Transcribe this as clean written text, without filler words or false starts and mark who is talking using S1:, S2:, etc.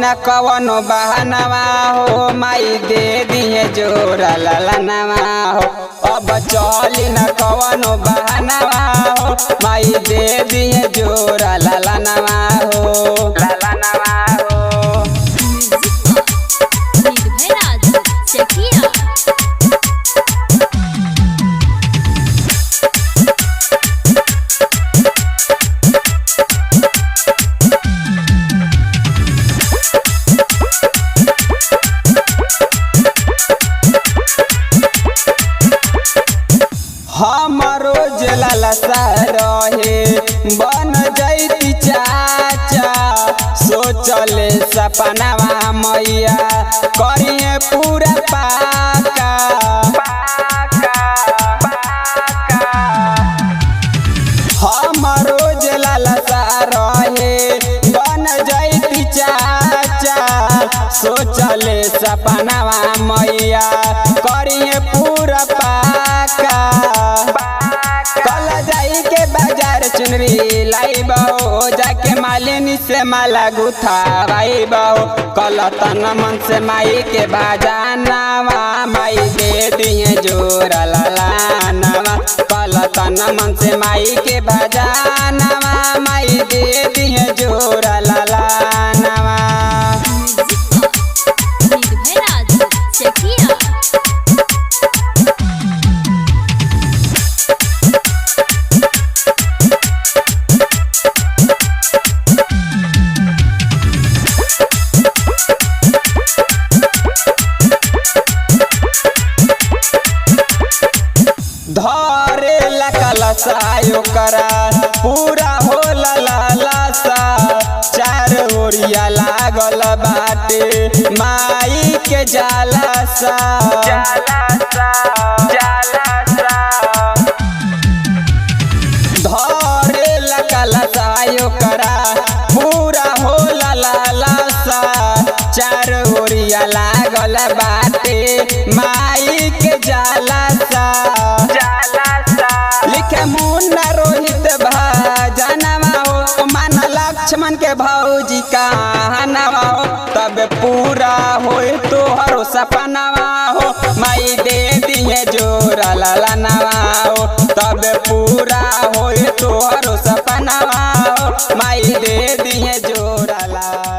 S1: न कवनो बहनवा हो माई दे दिए जोरा ललनवा हो। अब चली न कवनो बहनवा हो माई दे दिए जोरा ललनवा हो ललनवा हो। हमरो जलसा रहे बन जैती चाचा सोचले सपनावा मैया करिए पूरा पाका हमरो जलसा रहे बन जैती चाचा सोचले सपनावा मैया करिए पूरा पाका। कल जाई के बाजार चुनरी लाई बाओ जाके मालिनी से माला गुथावाई बाओ। कल तन मन से माई के बाजानावा माई दे दिए जोरा ललनवा। कल तन मन से माई के बाजानावा माई दे दिए जोरा ललनवा। धरे लकलसायो करा पूरा होला लालसा चार ओरिया लागल बाटे माई के जालसा जालसा जालसा। धरे लकलसायो करा पूरा होला लालसा चार ओरिया लागल बाटे माई के जालसा लिखे मुन्ना रोहित भजनवा हो मन लक्ष्मण के भौजी कहनवा हो। तब पूरा होए तोहरो सपनवा हो माई दे दिए जोरा ललनवा हो। तब पूरा होए तोहरो सपनवा हो माई दे दिए जोरा ललनवा।